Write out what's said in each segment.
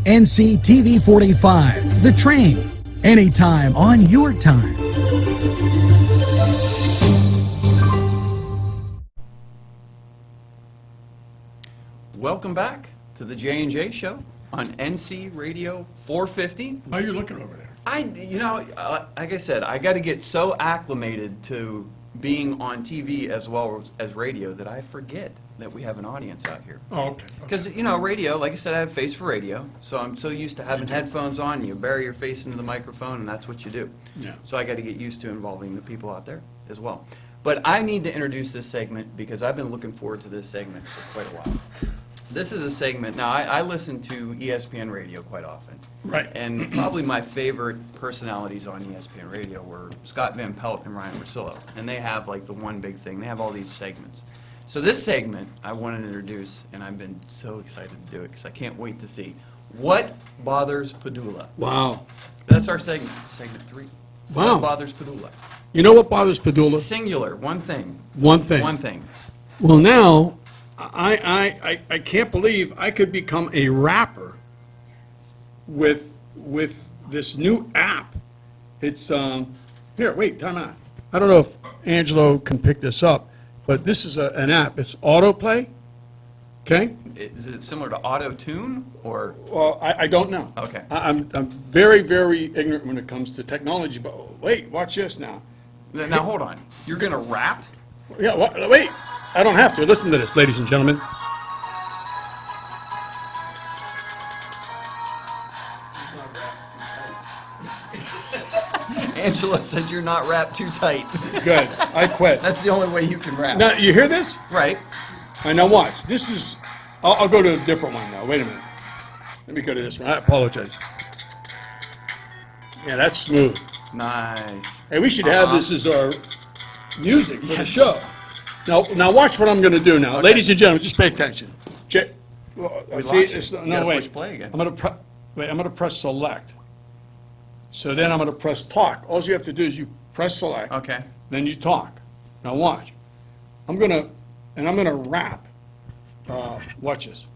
NCTV45, The Train, anytime on your time. Welcome back to the J&J Show on NC Radio 450. Why are you looking over there? Like I said, I got to get so acclimated to being on TV as well as radio that I forget that we have an audience out here. Oh, okay. Because, radio, like I said, I have face for radio, so I'm so used to having headphones on, you bury your face into the microphone, and that's what you do. Yeah. So I got to get used to involving the people out there as well. But I need to introduce this segment because I've been looking forward to this segment for quite a while. This is a segment, now I listen to ESPN Radio quite often. Right. And probably my favorite personalities on ESPN Radio were Scott Van Pelt and Ryan Russillo. And they have like the one big thing, they have all these segments. So this segment I wanted to introduce, and I've been so excited to do it because I can't wait to see what bothers Padula. Wow. That's our segment 3. Wow. What bothers Padula? You know what bothers Padula? Singular, one thing. One thing. One thing. Well, now, I can't believe I could become a rapper with this new app. It's, here, wait, time out. I don't know if Angelo can pick this up, but this is an app. It's autoplay, okay? Is it similar to auto-tune or? Well, I don't know. Okay. I'm very, very ignorant when it comes to technology, but wait, watch this now. Now hold on. You're going to rap? Yeah, wait. I don't have to. Listen to this, ladies and gentlemen. Angela said you're not wrapped too tight. Good. I quit. That's the only way you can rap. Now, you hear this? Right. All right, now watch. This is, I'll go to a different one now. Wait a minute. Let me go to this one. I apologize. Yeah, that's smooth. Nice. Hey, we should have this as our music for the show. Now watch what I'm going to do now. Okay. Ladies and gentlemen, just pay attention. See, lost you. it's, You no, gotta wait. push play again. I'm going to press select. So then I'm going to press talk. All you have to do is you press select. Okay. Then you talk. Now watch. I'm going to rap. Watch this.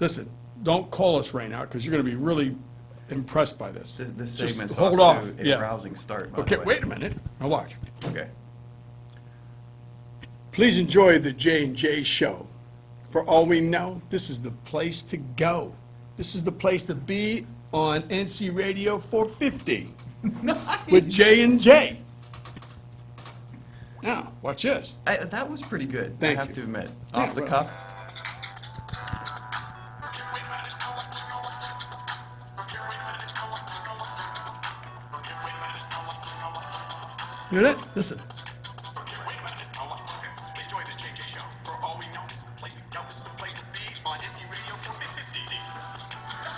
Listen, don't call us right now because you're going to be really impressed by this. This Just segment's hold off off. to a Yeah. rousing start, by Okay, the way. wait a minute. Now watch. Okay. Please enjoy the J&J Show. For all we know, this is the place to go. This is the place to be on NC Radio 450 with J&J. Now, watch this. That was pretty good, Thank I have you. to admit. Yeah, Off the well- cuff. You hear that? Listen.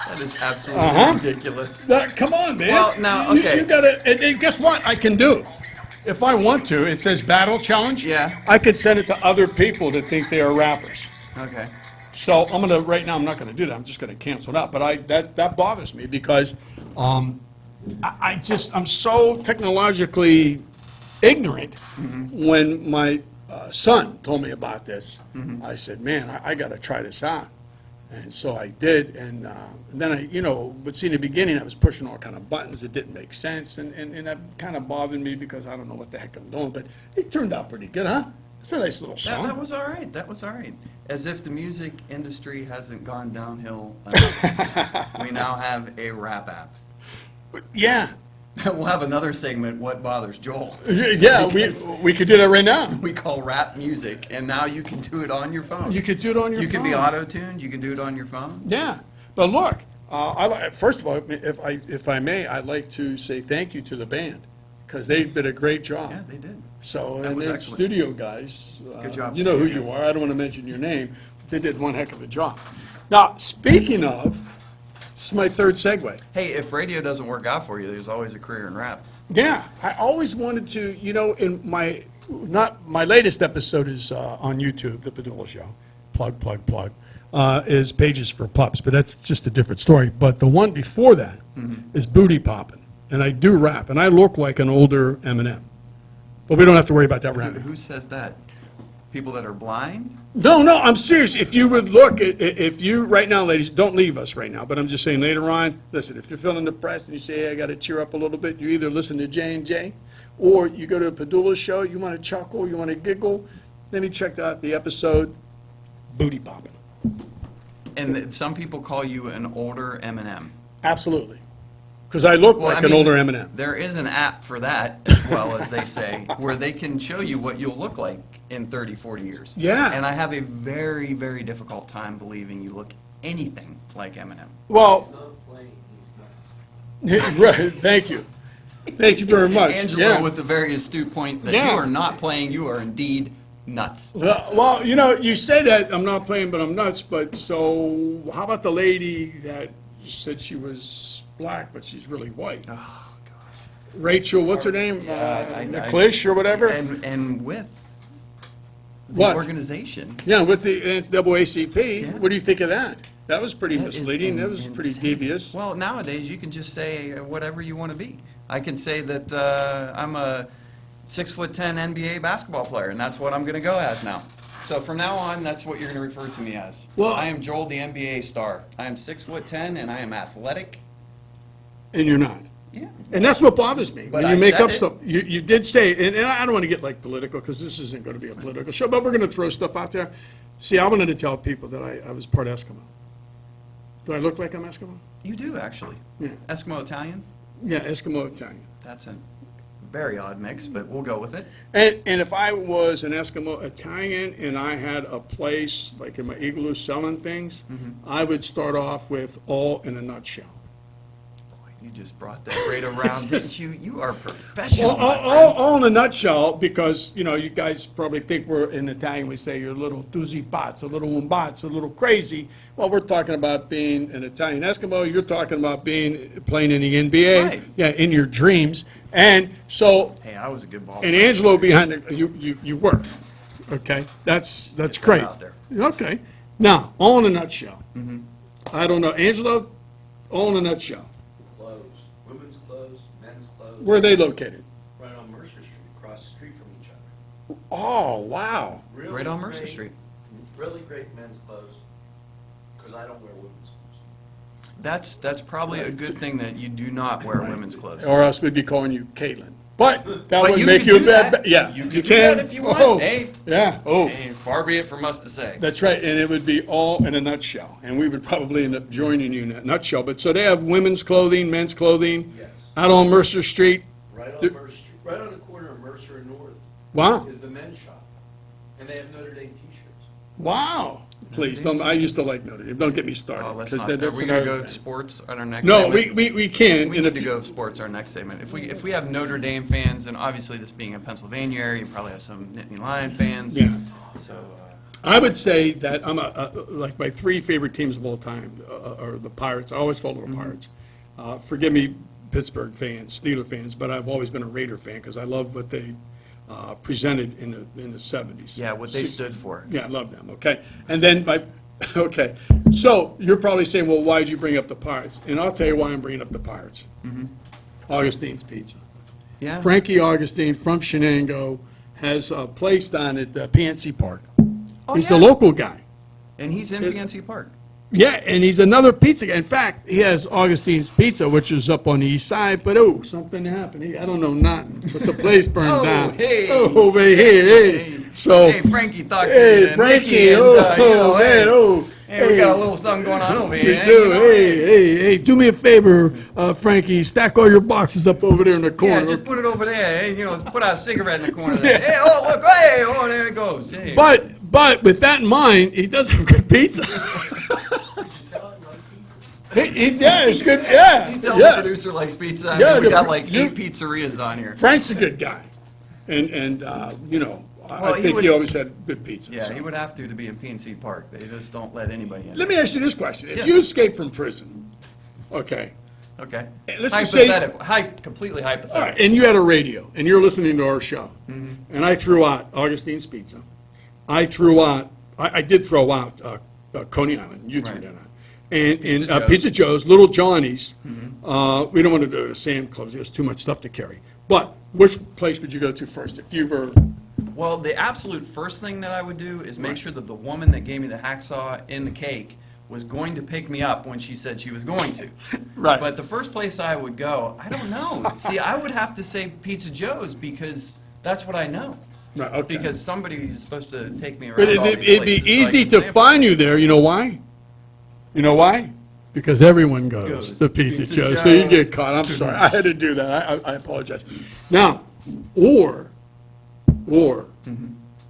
That is absolutely ridiculous. Come on, man. Well, now, okay. You gotta, and guess what I can do? If I want to, it says battle challenge. Yeah. I could send it to other people that think they are rappers. Okay. So I'm gonna, right now, I'm not gonna do that. I'm just gonna cancel it out. But that bothers me because I'm so technologically ignorant. When my son told me about this, I said, man, I gotta try this out. And so I did, and then but see, in the beginning, I was pushing all kind of buttons that didn't make sense, and that kind of bothered me because I don't know what the heck I'm doing, but it turned out pretty good, huh? It's a nice little song. That was all right. That was all right. As if the music industry hasn't gone downhill, we now have a rap app. Yeah. We'll have another segment, What Bothers Joel? Yeah, Because we could do that right now. we call rap music, and now you can do it on your phone. You could do it on your phone. You can be auto-tuned, you can do it on your phone. Yeah, but look, first of all, if I may, I'd like to say thank you to the band, because they did a great job. Yeah, they did. So, That and was the excellent. studio guys, Good job, you know who studio you guys. are, I don't want to mention your name, they did one heck of a job. Now, speaking of, this is my third segue. Hey, if radio doesn't work out for you, there's always a career in rap. Yeah, I always wanted to, in my latest episode is on YouTube, The Padula Show, plug, is Pages for Pups, but that's just a different story. But the one before that is Booty Poppin', and I do rap, and I look like an older Eminem. But we don't have to worry about that right now. Who says that? People that are blind? No, no, I'm serious. If you would look, if you, right now, ladies, don't leave us right now, but I'm just saying later on, listen, if you're feeling depressed and you say, hey, I got to cheer up a little bit, you either listen to J&J, or you go to a Padula show, you want to chuckle, you want to giggle, then you check out the episode, Booty Popping. And some people call you an older Eminem. Absolutely. Because I look Well, like I an mean, older Eminem. There is an app for that, as well, as they say, where they can show you what you'll look like in 30, 40 years. Yeah. And I have a very, very difficult time believing you look anything like Eminem. Well, not playing, he's nuts. right, thank you. Thank you very much. Angelo Yeah. with the very astute point that Yeah. you are not playing, you are indeed nuts. Well, you say that I'm not playing, but I'm nuts, but so how about the lady that said she was black, but she's really white? Oh, gosh. Rachel, what's her name? Yeah, Nicklish or whatever? And with the What? organization. Yeah, with the NCAA. Yeah. What do you think of that? That was pretty That is misleading, that was pretty insane. devious. Well, nowadays, you can just say whatever you want to be. I can say that I'm a 6'10" NBA basketball player, and that's what I'm going to go as now. So from now on, that's what you're going to refer to me as. Well- I am Joel, the NBA star. I am 6'10", and I am athletic. And you're not. Yeah. And that's what bothers me, But when you I make said up it. stuff. You did say, and I don't want to get like political, because this isn't going to be a political show, but we're going to throw stuff out there. See, I wanted to tell people that I was part Eskimo. Do I look like I'm Eskimo? You do, actually. Yeah. Eskimo Italian? Yeah, Eskimo Italian. That's a very odd mix, but we'll go with it. And if I was an Eskimo Italian and I had a place, like in my igloo selling things, I would start off with all in a nutshell. Boy, you just brought that right around, didn't you? You are professional, All, my friend. all in a nutshell, because, you guys probably think we're, in Italian, we say you're a little doozy pazzo, a little umbazzo, a little crazy. Well, we're talking about being an Italian Eskimo, you're talking about playing in the NBA. Right. Yeah, in your dreams. And so, Hey, I was a good ball and player. Angelo behind the, you were, okay? That's that great. out there. Okay. Now, all in a nutshell. I don't know, Angelo, all in a nutshell. Clothes, women's clothes, men's clothes. Where are they located? Right on Mercer Street, across the street from each other. Oh, wow. Really Right on Mercer great- Street. Really great men's clothes, because I don't wear women's clothes. That's probably a good thing that you do not wear women's clothes. Or else we'd be calling you Caitlin. But that But would you make can you a do bad, that. yeah. You can do that if you want. Oh, Hey. yeah, oh, Hey, far be it from us to say. that's right, and it would be all in a nutshell. And we would probably end up joining you in that nutshell. But so they have women's clothing, men's clothing, Yes. out on Mercer Street. Right on Do- Mercer Street, right on the corner of Mercer and North Wow, is the men's shop. And they have Notre Dame t-shirts. wow. Please, don't, I used to like Notre Dame. Don't get me started. Oh, let's 'cause not. that- Are that's we going to another go to thing. sports on our next No, segment? we can. We in need a to few- go sports our next segment. If we have Notre Dame fans, and obviously this being a Pennsylvania area, you probably have some Nittany Lion fans. Yeah. So, I would say that I'm like my three favorite teams of all time are the Pirates. I always follow the Pirates. Forgive me, Pittsburgh fans, Steeler fans, but I've always been a Raider fan because I love what they presented in the 70s. yeah, what they stood for. Yeah, I love them, okay? And then okay, so you're probably saying, well, why'd you bring up the Pirates? And I'll tell you why I'm bringing up the Pirates. Augustine's Pizza. Yeah. Frankie Augustine from Shenango has a place down at PNC Park. He's a yeah. local guy. And he's in PNC Park. Yeah, and he's another pizza guy. In fact, he has Augustine's Pizza, which is up on the east side, but something happened. I don't know nothing, but the place burned Oh, down. hey. Oh, over here, hey. So, Hey, Frankie, talk to hey, me. Frankie, oh, man, oh. Hey, we got a little something going on over We here. do. you know? Hey, do me a favor, Frankie, stack all your boxes up over there in the Yeah, corner. just put it over there. Hey, put out a cigarette in the corner there. Hey, oh, look, hey, oh, there it goes. Hey. But with that in mind, he does have good pizza. Did you tell him like pizza? He does, good, yeah. You tell the producer likes pizza. I Yeah, mean, we the got pro- like you- 8 pizzerias on here. Frank's a good guy. And Well, I he think would- he always had good pizza. Yeah, so. he would have to be in PNC Park. They just don't let anybody in. Let me ask you this question. If Yes. you escape from prison, okay, Okay. Let's just say- Completely all right, hypothetical. and you had a radio, and you're listening to our show, and I threw out Augustine's Pizza. I did throw out Coney Island. You threw Right. that out. And Pizza Joe's. Pizza Joe's, Little Johnny's. We don't want to do Sam Clubs. There's too much stuff to carry. But which place would you go to first if you were Well, the absolute first thing that I would do is make sure that the woman that gave me the hacksaw in the cake was going to pick me up when she said she was going to. Right. But the first place I would go, I don't know. See, I would have to say Pizza Joe's because that's what I know. Right, okay. Because somebody is supposed to take me around But all these it'd be places so I easy can to sample. find you there, you know why? You know why? Because everyone goes Goes to to Pizza Pizza Joe, so you get Joe's. caught. I'm sorry, I had to do that, I apologize. Now, or,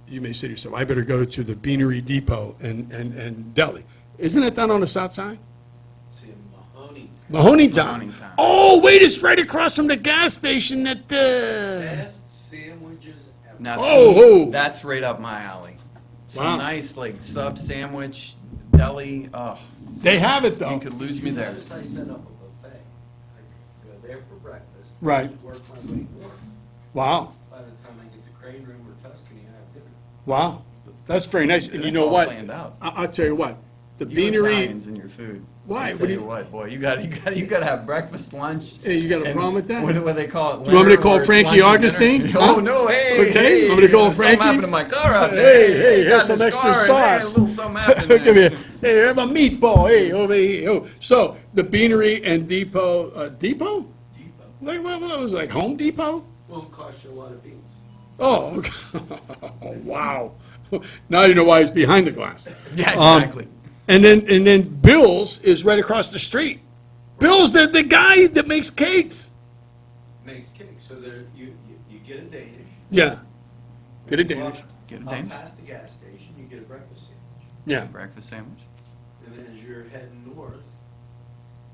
you may say to yourself, I better go to the Beanery Depot and Deli. Isn't it down on the south side? It's in Mahoney. Mahoneytown. Mahoneytown. Oh, wait, it's right across from the gas station at the... Best sandwiches ever. Now, Oh, see, that's right up my alley. Some Wow. nice, like, sub sandwich, deli, oh, They have it, you though. could lose me there. Notice I set up a buffet. I go there for breakfast. Right. Just work my way north. Wow, By the time I get to Crane Room or Tuscany, I have dinner. wow. That's very nice, and you That's know all what? planned out. I'll tell you what, the You Beanery... Italians and your food. Why? I What tell do you you- what, boy, you got to have breakfast, lunch. Hey, you got a and problem with that? What do they call it? Do you want me to dinner, call or it's Frankie lunch and dinner? Augustine? Huh? Oh no, hey, Okay, hey, want me to call something Frankie? happened to my car out Hey, there. hey, got here's some this extra car and, sauce. Hey, a little something happened Come there. here. Hey, have a meatball. Hey, over here. Oh, so the Beanery and Depot, Depot? Depot. What was it, like Home Depot? Won't cost you a lot of beans. Oh, okay. Oh, wow. Now you know why he's behind the glass. Yeah, Um, exactly. And then Bill's is right across the street. Bill's the guy that makes cakes. Makes cake, so there, you get a Danish. Yeah. Get a Go up- Danish. Get a up Danish. past the gas station, you get a breakfast sandwich. Yeah. Breakfast sandwich. And then as you're heading north,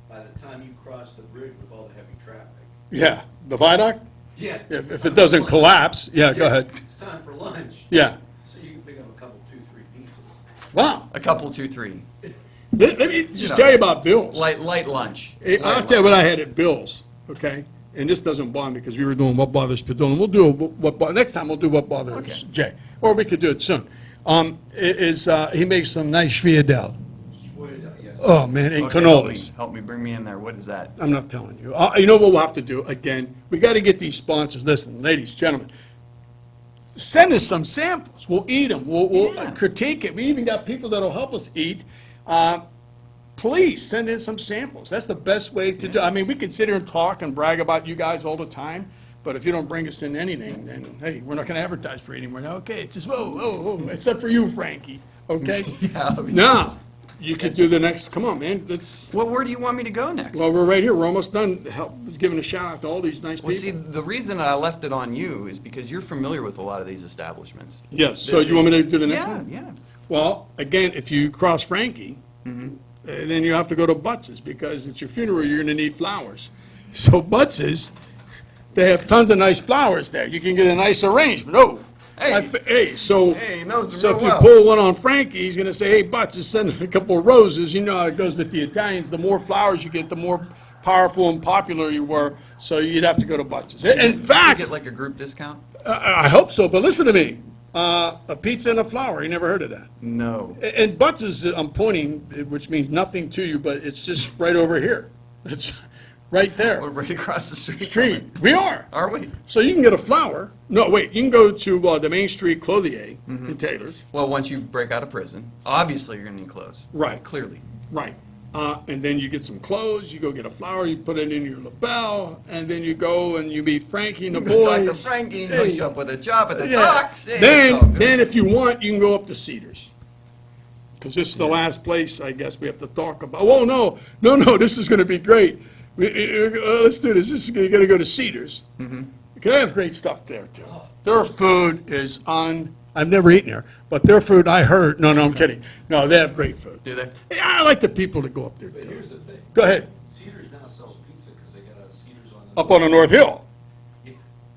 by the time you cross the bridge with all the heavy traffic. Yeah. The viaduct? Yeah. If it doesn't collapse, yeah, go ahead. It's time for lunch. Yeah. So you can pick up a couple, 2, 3 pizzas. Wow. A couple, 2, 3. Let me just tell you about Bill's. Light lunch. I'll Light tell you what I had at Bill's, okay? And this doesn't bother me because we were doing What Bothers Padula. We'll do next time we'll do What Bothers Jay. Or we could do it soon. He makes some nice Schwierdel. Yes. Oh, man, and Okay, cannolis. help me, bring me in there. What is that? I'm not telling you. You know what we'll have to do? Again, we got to get these sponsors. Listen, ladies, gentlemen, send us some samples. We'll eat them. We'll Yeah. critique it. We even got people that'll help us eat. Please send in some samples. That's the best way to do. I mean, we can sit here and talk and brag about you guys all the time, but if you don't bring us in anything, then hey, we're not going to advertise for you anymore. Now, okay, it's just whoa, except for you, Frankie. Okay. Yeah. Now, you could do the next. Come on, man. Let's. Well, where do you want me to go next? Well, we're right here. We're almost done. Help giving a shout out to all these nice Well, people. see, the reason that I left it on you is because you're familiar with a lot of these establishments. Yes. So you want me to do the next Yeah, one? yeah. Well, again, if you cross Frankie, then you have to go to Butts's because it's your funeral. You're going to need flowers. So Butts's, they have tons of nice flowers there. You can get a nice arrangement. Oh, Hey. So Hey, he knows them so real if you well. pull one on Frankie, he's going to say, "Hey, Butts, send a couple of roses." You know how it goes with the Italians. The more flowers you get, the more powerful and popular you were. So you'd have to go to Butts's. In You fact, get like a group discount? I hope so. But listen to me. A pizza and a flower. You never heard of that? No. And Butts is, I'm pointing, which means nothing to you, but it's just right over here. It's right We're there. right across the street. from Street. it. We are. Are we? So you can get a flower. No, wait, you can go to the Main Street Clothier in Taylor's. Well, once you break out of prison, obviously you're going to need clothes. Right. Clearly. Right. And then you get some clothes, you go get a flower, you put it in your lapel, and then you go and you meet Frankie and the boys. Talk to Frankie, Hey. hook you up with a job at the Yeah. docks. Hey, it's all Then, good. then if you want, you can go up to Cedars. Because this is the last place, I guess, we have to talk about. Oh, no, this is going to be great. Let's do this. You got to go to Cedars. They have great stuff there, too. Their food is I've never eaten there, but their food, I heard, no, I'm kidding. No, they have great food. Do they? Yeah, I like the people that go up there, But too. here's the thing. Go ahead. Cedars now sells pizza because they got a Cedars on the. Up on the North Hill.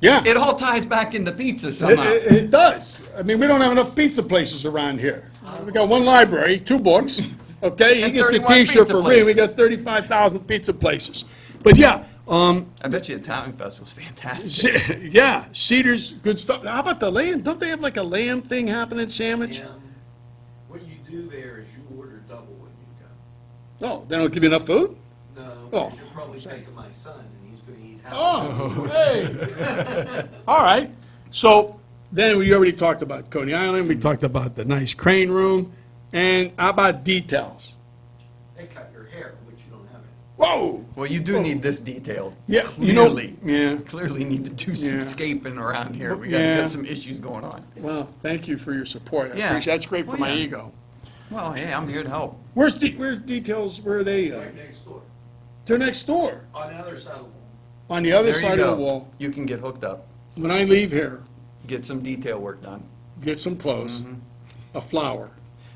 Yeah. It all ties back into pizza somehow. It does. I mean, we don't have enough pizza places around here. We got one library, 2 books, okay? He And gets a 31 T-shirt pizza for free. We got places. 35,000 pizza places. But yeah, I bet you Italian Festival's fantastic. yeah, Cedars, good stuff. How about the lamb? Don't they have like a lamb thing happening, sandwich? What you do there is you order double when you go. Oh, they don't give you enough food? No, Oh. because you're probably taking my son and he's going to eat half. Oh, hey. All right. So Then we already talked about Coney Island, we talked about the nice crane room, and how about details? They cut your hair, which you don't have it. Whoa! Well, you do need this detailed. Yeah, you know- Clearly. yeah. Clearly need to do some Yeah. scaping around here. We Yeah. got some issues going on. Well, thank you for your support. I Yeah. appreciate it. That's great for Well, my yeah. ego. Well, hey, I'm here to help. Where's details, where are they? Right next door, They're next door, on the other side of the wall. on the other There you side of go. the wall. You can get hooked up, When I leave here, get some detail work done, get some clothes, a flower,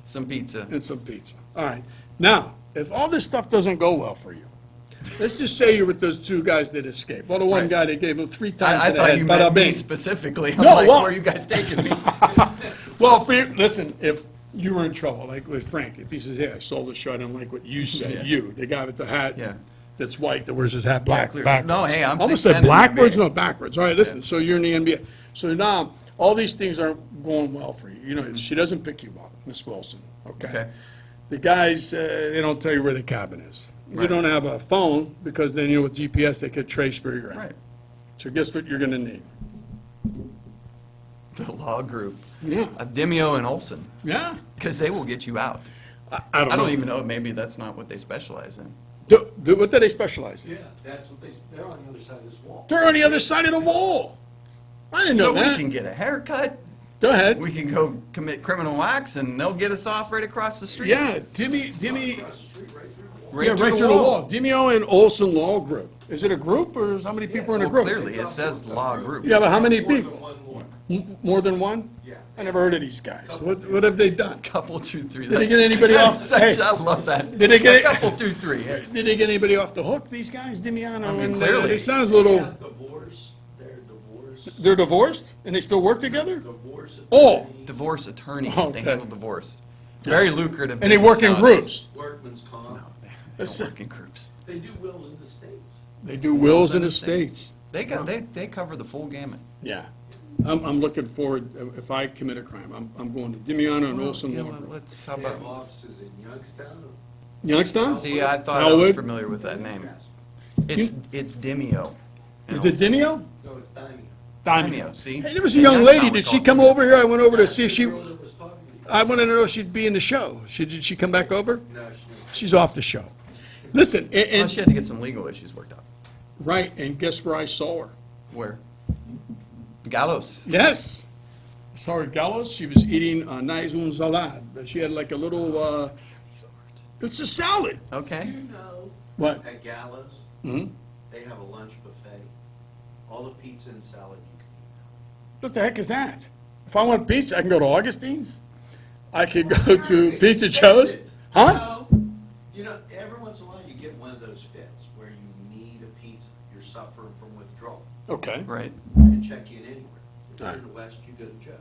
some pizza. and some pizza. All right. Now, if all this stuff doesn't go well for you, let's just say you're with those two guys that escaped. Well, the one Right. guy, they gave him 3 times I in the thought head. you Bada meant me bing. specifically. I'm No, like, well- where are you guys taking me? Well, listen, if you were in trouble, like with Frank, if he says, hey, I sold the show, I don't like what you said, Yeah. you, the guy with the hat Yeah. that's white, that wears his hat black, clear. backwards. No, hey, I'm Almost 6'10" said in the backwards, NBA. no, backwards. All right, listen, so you're in the NBA. So now, all these things aren't going well for you. You know, she doesn't pick you up, Miss Wilson, okay? Okay. The guys, they don't tell you where the cabin is. You Right. don't have a phone, because then, you know, with GPS, they could trace where you're at. Right. So guess what you're gonna need? The law group. Yeah. Demio and Olson, Yeah. because they will get you out. I don't I know. don't even know, maybe that's not what they specialize in. What do they specialize in? Yeah, that's what they're on the other side of this wall. They're on the other side of the wall. I didn't know So we that. can get a haircut, Go ahead. we can go commit criminal acts, and they'll get us off right across the street. Yeah, Dimmy, Across the street, right through the wall. Right yeah, through right the through the wall. wall. Dimeo and Olson Law Group. Is it a group, or is how many people are in a Well, group? clearly, it says law group. Yeah, but how many More than people? one lawyer. More than one? Yeah. I never heard of these guys. What have they done? Couple, 2, 3. Did they get anybody off? Such, Hey. I love that. Did they get it- Couple, 2, 3. Yeah. Did they get anybody off the hook, these guys, Dimiano? I mean, and, clearly. They sounds a They little, got divorced, they're divorced. they're divorced, and they still work together? Divorce Oh. attorney, Divorce attorneys, Okay. they handle divorce. Very lucrative. And they business work in nowadays. groups. workman's comp. They don't work in groups. They do wills in the States. They do wills and in the estates. They cover the full gamut. Yeah. I'm looking forward, if I commit a crime, I'm going to Dimiano and Olson Yeah, Law well, Group. let's, how They have about, offices in Youngstown. Youngstown? see, I thought I was Elwood? familiar with that name. Yes. It's Demio. Is it Dimeo? No, it's Daimio. Demio, see? Hey, there was a And young that's lady, how we're did she talking. come over here? I went over to see if That's she, the girl that was talking to you. I wanted to know if she'd be in the show. Did she come back over? No, she She's off the show. Listen, Well, and, she had to get some legal issues worked out. right, and guess where I saw her? Where? Gallows. Yes. I saw her at Gallows. She was eating a nice un salad. She had like a little, it's a salad. Okay. You know, What? at Gallows, Hmm? they have a lunch buffet. All the pizza and salad you can eat. What the heck is that? If I want pizza, I can go to Augustine's. I could go to Pizza Joe's. Huh? No. You know, every once in a while you get one of those fits where you need a pizza. You're suffering from withdrawal. Okay. Right. You can check in anywhere. If you're in the west, you go to Joe's.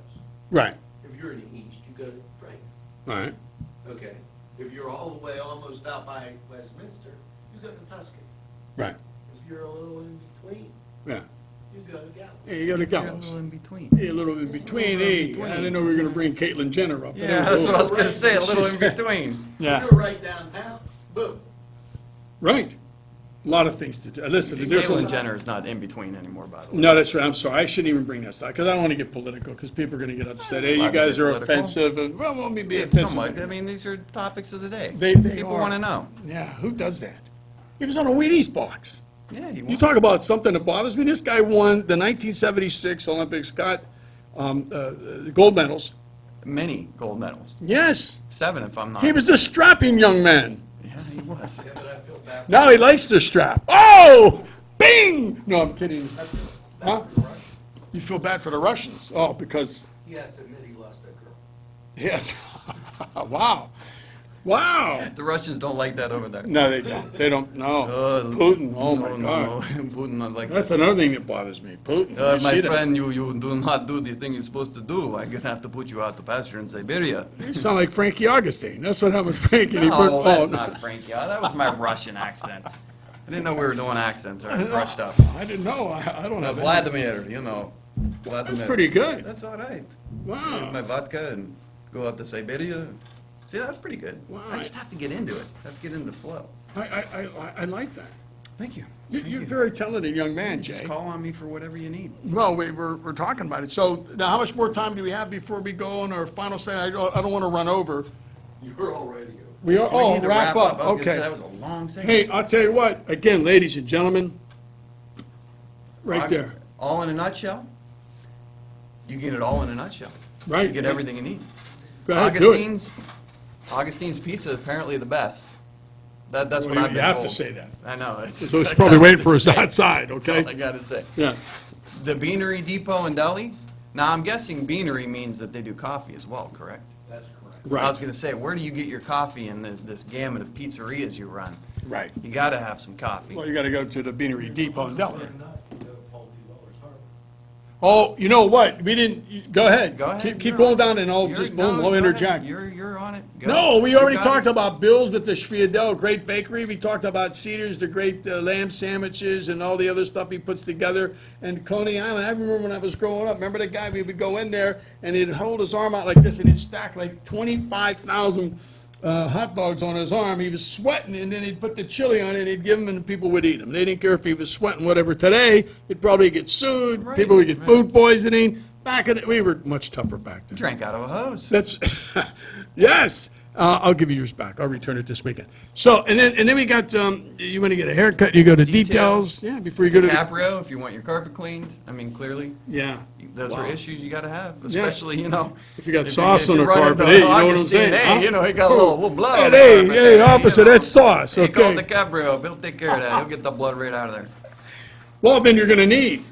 Right. If you're in the east, you go to Frank's. All right. Okay. If you're all the way almost out by Westminster, you go to Tuscany. Right. If you're a little in between, Yeah. you go to Gallows. Yeah, you go to You're a Gallows. little in between. Hey, a little in between. little in Hey, between. I didn't know we were going to bring Caitlyn Jenner up. but Yeah, anyway. that's what I was gonna say, a little in between. Yeah. You're right downtown, boom. Right. A lot of things to do. Listen, there's Caitlyn a, Jenner is not in between anymore, by the way. no, that's right. I'm sorry. I shouldn't even bring that stuff because I don't want to get political because people are going to get upset. Hey, you Allowed to guys get are political? offensive. And, well, let me be It's offensive. somewhat, I mean, these are topics of the day. They People are. want to know. Yeah, who does that? He was on a Wheaties box. Yeah, he You wants. talk about something that bothers me. This guy won the 1976 Olympics, got gold medals. Many gold medals. Yes, 7, if I'm not. he was a strapping young man. Yeah, he was. Yeah, but I feel bad. Now he likes to strap. Oh, bing! No, I'm kidding. I feel Huh? bad for the Russians. You feel bad for the Russians? Oh, because, He has to admit he lost that girl. yes. Wow. Wow. The Russians don't like that over there. No, they don't. They don't, no. Uh, Putin, oh no, my God. no, Putin not like That's that. another thing that bothers me. Putin. You My see that? friend, you do not do the thing you're supposed to do. I'm gonna have to put you out to pasture in Siberia. You sound like Frankie Augustine. That's what happened to Frankie. and he No, burnt- that's oh, not Frankie. That was my Russian accent. I didn't know we were doing accents. I brushed up. I didn't know. I don't have any. Vladimir, you know. Vladimir. That's pretty good. That's all right. Wow. My vodka and go out to Siberia. See, that's pretty good. Wow. I just have to get into it. I have to get into the flow. I like that. Thank you. You're a very talented young man, Just Jay. call on me for whatever you need. Well, we're talking about it. So now, how much more time do we have before we go on our final say? I don't want to run over. You're all ready to go. We are, We need to wrap up, I was gonna say, okay. that was a long segment. Hey, I'll tell you what, again, ladies and gentlemen, right there, All in a nutshell? You get it all in a nutshell. right? You get everything you need. Go ahead, do it. Augustine's Pizza is apparently the best. That's what Well, I've you been have told. to say that. I know. So it's probably waiting for us outside, That's all I okay? gotta say. Yeah, The Beanery Depot and Deli, now I'm guessing Beanery means that they do coffee as well, correct? That's correct. I was right, gonna say, where do you get your coffee in this gamut of pizzerias you run? right. You gotta have some coffee. Well, you gotta go to the Beanery Depot and Delaware. Or not, you go to Paul D. Weller's Harbor. Oh, you know what? We didn't, go ahead. Go ahead. Keep you're going on. down and I'll You're- just, no, boom, go I'll ahead. interject. You're on it. Go. No, we You already got talked it. about Bill's with the Schviadel, great bakery. We talked about Cedars, the great lamb sandwiches and all the other stuff he puts together. And Coney Island, I remember when I was growing up, remember that guy, we would go in there and he'd hold his arm out like this and he'd stack like 25,000 hot dogs on his arm. He was sweating and then he'd put the chili on it and he'd give them and people would eat them. They didn't care if he was sweating, whatever. Today, he'd probably get sued, Right, people would get right. food poisoning. Back in, we were much tougher back then. Drank out of a hose. That's, yes. I'll give you yours back. I'll return it this weekend. So, and then we got, you want to get a haircut, you go to details. Details. Yeah, before you go to the, DiCaprio, if you want your carpet cleaned, I mean, clearly, yeah. those Wow. are issues you gotta have, especially, If you got sauce on the run carpet, into hey, you know what I'm Augustine, saying? Hey, huh? you know, he got a little blood Hey, on the hey, carpet hey, there, officer, you know. that's sauce, Hey, call okay. DiCaprio, he'll take care of that, he'll get the blood right out of there. Well, then you're gonna need,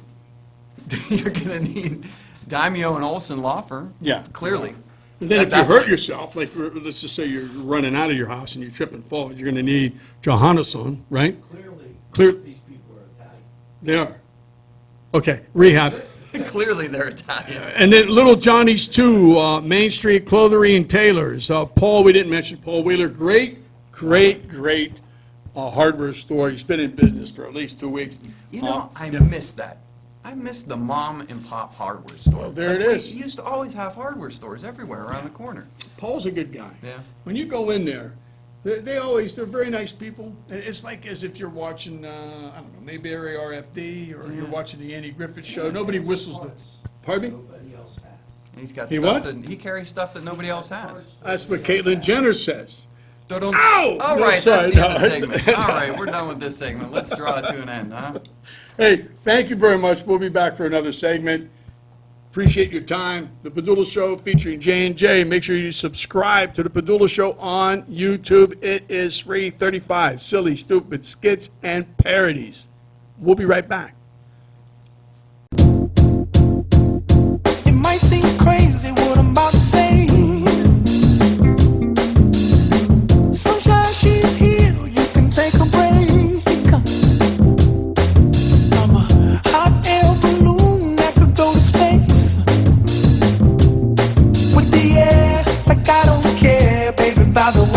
You're gonna need Daimyo and Olson law firm. Yeah. Clearly. and then At if you that hurt point. yourself, like, let's just say you're running out of your house and you trip and fall, you're gonna need Johannesson, right? Clearly, Clear- these people are Italian. They are. Okay, rehab. Clearly they're Italian. And then Little Johnny's too, Main Street Clothery and Tailors. Paul, we didn't mention Paul Wheeler. Great hardware store. He's been in business for at least 2 weeks. You know, I yeah. miss that. I miss the mom and pop hardware store. Well, there it we is. used to always have hardware stores everywhere around the corner. Paul's a good guy. Yeah. When you go in there, they're very nice people. And it's like as if you're watching, I don't know, maybe RFD or you're watching the Andy Griffith show. Nobody whistles the, pardon me? Nobody else has. And he's got He stuff what? that, he carries stuff that nobody else has. That's what Caitlyn Jenner says. Ow! Ow! All No, right, sorry, that's the end of the no. segment. All right, we're done with this segment. Let's draw it to an end, huh? Hey, thank you very much. We'll be back for another segment. Appreciate your time. The Padula Show featuring J&J. Make sure you subscribe to the Padula Show on YouTube. It is free. 35 silly, stupid skits and parodies. We'll be right back. It might seem crazy what I'm about to say. Sunshine, she's here, you can take a break. I'm a hot air balloon that could go to space. With the air, like I don't care, baby, by the way.